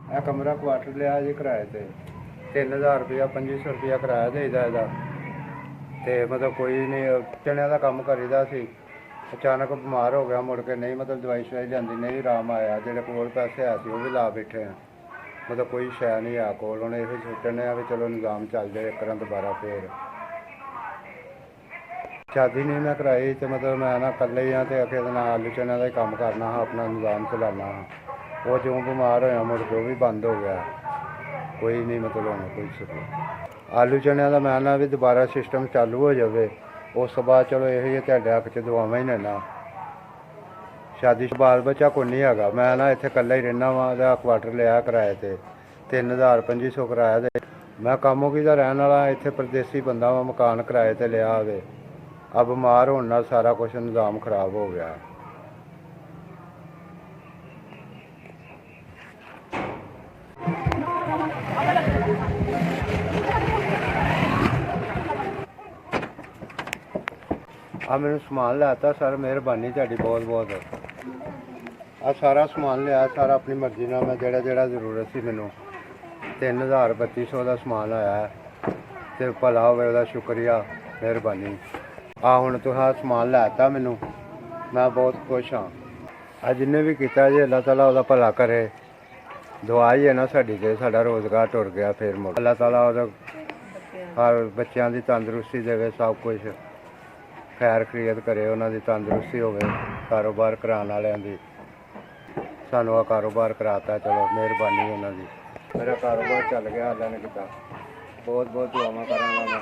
ਇਹ ਕਮਰਾ ਕੁਆਟਰ ਲਿਆ ਜੀ ਕਿਰਾਏ ਤੇ 3000 ਰੁਪਇਆ 2500 ਰੁਪਇਆ ਕਿਰਾਇਆ ਦੇਈਦਾ ਇਹਦਾ। ਤੇ ਮਤਲਬ ਕੋਈ ਨਹੀਂ, ਚਣਿਆਂ ਦਾ ਕੰਮ ਕਰੀਦਾ ਸੀ। ਅਚਾਨਕ ਬਿਮਾਰ ਹੋ ਗਿਆ, ਮੁੜ ਕੇ ਨਹੀਂ ਮਤਲਬ ਦਵਾਈ ਸ਼ਵਾਈ ਜਾਂਦੀ ਨਹੀਂ, ਆਰਾਮ ਆਇਆ। ਜਿਹੜੇ ਕੋਲ ਪੈਸੇ ਆਏ ਸੀ ਉਹ ਵੀ ਲਾ ਬੈਠੇ ਆ, ਮਤਲਬ ਕੋਈ ਸ਼ੈ ਨਹੀਂ ਆ ਕੋਲ। ਹੁਣ ਇਹੋ ਸੋਚਣੇ ਆ ਵੀ ਚਲੋ ਨਿਜ਼ਾਮ ਚੱਲ ਜਾਏ ਇੱਕ ਵਾਰ ਦੁਬਾਰਾ ਫੇਰ। ਸ਼ਾਦੀ ਨਹੀਂ ਮੈਂ ਕਰਾਈ ਤੇ ਮਤਲਬ ਮੈਂ ਨਾ ਇਕੱਲੇ ਹੀ ਹਾਂ ਤੇ ਅਖੇ ਦੇ ਨਾਲ ਆਲੂ ਚਣਿਆਂ ਦਾ ਹੀ ਕੰਮ ਕਰਨਾ ਹਾਂ, ਆਪਣਾ ਨਿਜ਼ਾਮ ਚਲਾਉਣਾ ਹਾਂ। ਉਹ ਜਿਉਂ ਬਿਮਾਰ ਹੋਇਆ ਮੁੜ ਕੇ ਉਹ ਵੀ ਬੰਦ ਹੋ ਗਿਆ, ਕੋਈ ਨਹੀਂ ਮਤਲਬ ਹੁਣ ਕੋਈ ਸੁੱਖ। ਆਲੂ ਚਣਿਆਂ ਦਾ ਮੈਂ ਨਾ ਵੀ ਦੁਬਾਰਾ ਸਿਸਟਮ ਚਾਲੂ ਹੋ ਜਾਵੇ, ਉਸ ਤੋਂ ਬਾਅਦ ਚਲੋ ਇਹੋ ਜਿਹੇ ਤੁਹਾਡੇ ਹੱਕ 'ਚ ਦੁਆਵਾਂ ਹੀ ਲੈਣਾ। ਸ਼ਾਦੀ 'ਚ ਬਾਲ ਬੱਚਾ ਕੋਈ ਨਹੀਂ ਹੈਗਾ, ਮੈਂ ਨਾ ਇੱਥੇ ਇਕੱਲਾ ਹੀ ਰਹਿਣਾ ਵਾਂ। ਇਹਦਾ ਕੁਆਟਰ ਲਿਆ ਕਿਰਾਏ ਤੇ 3000-2500 ਕਿਰਾਇਆ ਦੇ। ਮੈਂ ਕਾਮੋਗੀ ਦਾ ਰਹਿਣ ਵਾਲਾ, ਇੱਥੇ ਪਰਦੇਸੀ ਬੰਦਾ ਵਾ, ਮਕਾਨ ਕਿਰਾਏ ਤੇ ਲਿਆ ਹੋਵੇ। ਆ ਬਿਮਾਰ ਹੋਣ ਨਾਲ ਸਾਰਾ ਕੁਛ ਨਿਜ਼ਾਮ ਖਰਾਬ ਹੋ ਗਿਆ। ਆ ਮੈਨੂੰ ਸਮਾਨ ਲਿਆਤਾ ਸਰ, ਮਿਹਰਬਾਨੀ ਤੁਹਾਡੀ ਬਹੁਤ ਬਹੁਤ। ਆ ਸਾਰਾ ਸਮਾਨ ਲਿਆ ਸਾਰਾ ਆਪਣੀ ਮਰਜ਼ੀ ਨਾਲ, ਮੈਂ ਜਿਹੜਾ ਜ਼ਰੂਰਤ ਸੀ ਮੈਨੂੰ 3000-3200 ਦਾ ਸਮਾਨ ਆਇਆ ਤੇ ਭਲਾ ਹੋਵੇ ਉਹਦਾ ਸ਼ੁਕਰੀਆ, ਮਿਹਰਬਾਨੀ। ਆ ਹੁਣ ਤੁਸੀਂ ਸਮਾਨ ਲਿਆਤਾ ਮੈਨੂੰ, ਮੈਂ ਬਹੁਤ ਖੁਸ਼ ਹਾਂ। ਆ ਜਿੰਨੇ ਵੀ ਕੀਤਾ ਜੀ ਅੱਲਾਹ ਤਾਲਾ ਉਹਦਾ ਭਲਾ ਕਰੇ। ਦੁਆ ਹੀ ਹੈ ਨਾ ਸਾਡੀ ਤੇ ਸਾਡਾ ਰੋਜ਼ਗਾਰ ਟੁਰ ਗਿਆ ਫਿਰ ਮੁੜ। ਅੱਲਾਹ ਤਾਲਾ ਉਹਦਾ ਹਰ ਬੱਚਿਆਂ ਦੀ ਤੰਦਰੁਸਤੀ ਦੇਵੇ, ਸਭ ਕੁਛ ਖੈਰ ਖਰੀਅਤ ਕਰੇ, ਉਹਨਾਂ ਦੀ ਤੰਦਰੁਸਤੀ ਹੋਵੇ। ਕਾਰੋਬਾਰ ਕਰਾਉਣ ਵਾਲਿਆਂ ਦੀ ਸਾਨੂੰ ਆ ਕਾਰੋਬਾਰ ਕਰਾਤਾ, ਚਲੋ ਮਿਹਰਬਾਨੀ ਉਹਨਾਂ ਦੀ। ਮੇਰਾ ਕਾਰੋਬਾਰ ਚੱਲ ਗਿਆ, ਅੱਲਾ ਨੇ ਕੀਤਾ। ਬਹੁਤ ਬਹੁਤ ਦੁਆਵਾਂ ਕਰਾਂਗਾ ਮੈਂ।